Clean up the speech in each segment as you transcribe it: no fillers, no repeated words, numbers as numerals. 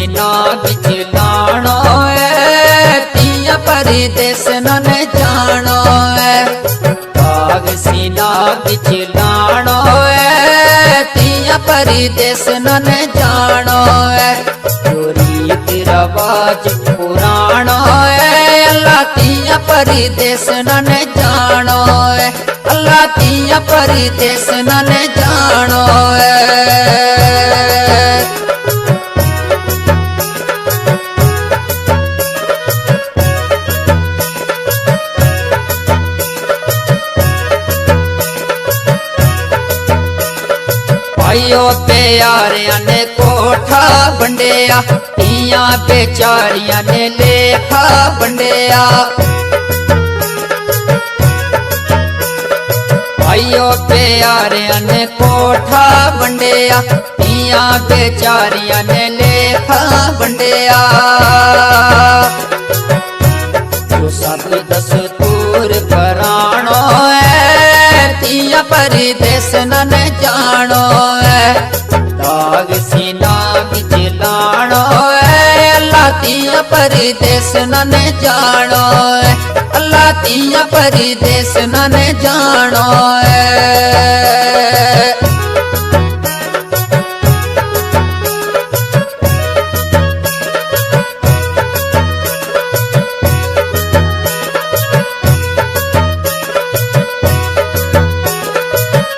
सीना बिच लाणो तिया परदेस नन जानो दाग सीना बिच लाणो तिया परदेस नन जानो रीत रवाज पुराणो अल्लाह तिया परदेस नन जानो अल्लाह तिया परदेस नन जानो भाइयों प्यारिया ने कोठा बंडिया तिया बेचारिया ने लेखा बंडिया भाइयों प्यारिया ने कोठा बंडिया तिया बेचारिया ने लेखा बंडिया जो सब दस्तूर पराणो तिया परदेस नन जानो दाग सीना बिच लाणो अल्लाह तिया परदेस नन जानो अल्लाह तिया परदेस नन जानो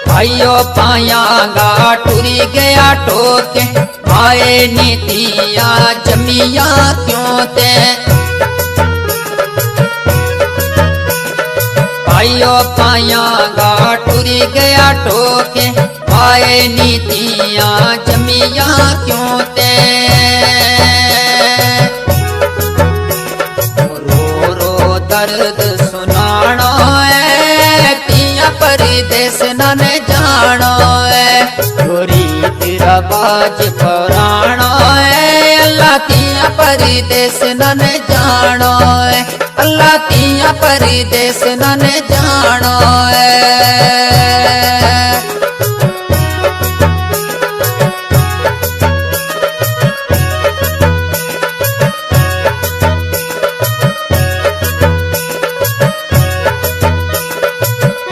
भाइयों पायांगा टूरी गया टोके आए नीतिया जमिया क्यों ते भाइयों पायांगा टूरी गया टोके आए नीतिया जमिया क्यों ते रो रो दर्द सुनाणो तिया परदेस नन जानो रीत रवाज पुराणो अल्लाह तिया परदेस नन जानो अल्लाह तिया परदेस नन जानो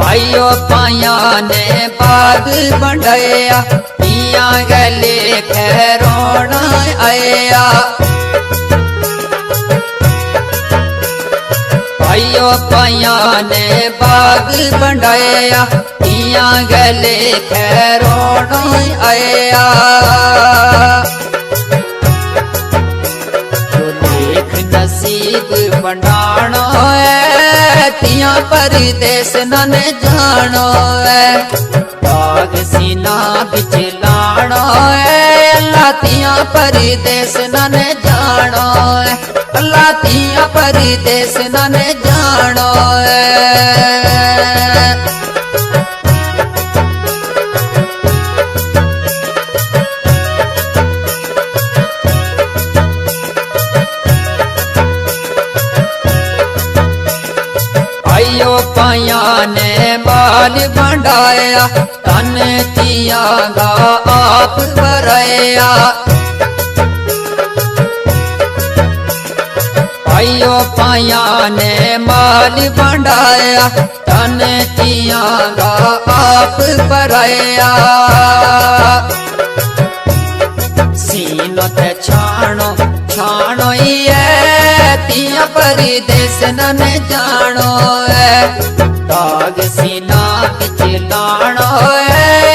भाइयों पाया ने बाग बढ़ाया पिया गले खैरोना आया भाइयों पाया ने बाग बढ़ाया पिया गले खैरोना आया तो देख नसीब बनाणो तिया परदेस नन जानो दाग सीना बिच लाणो अल्लाह तिया परदेस नन जानो अल्लाह तिया परदेस नन जानो भाइयों पाया ने बाल बढ़ाया तन तिया गा आप भराया भाइयों पाया ने बाल बढ़ाया तन तिया गा आप भराया सीनो ते छाणो छाणो तिया परदेस नन जानो दाग सीना बिच लाणो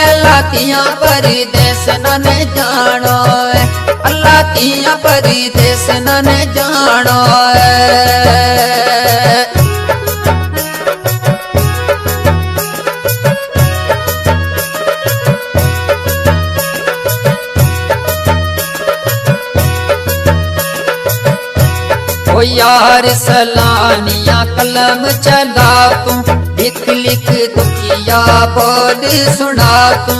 अल्लाह तिया परदेस नन जानो अल्लाह तिया परदेस नन जानो ओ यार सलानिया कलम चला तू लिख लिख दुखिया बोल सुना तू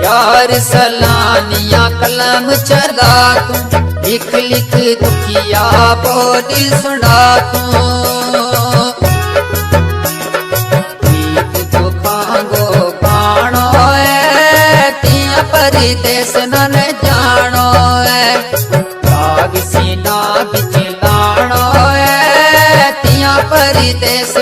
यार सलानिया कलम चला तू लिख लिख दुखिया बोल सुना तू भाग सीना बिच लाणो है तिया परदेस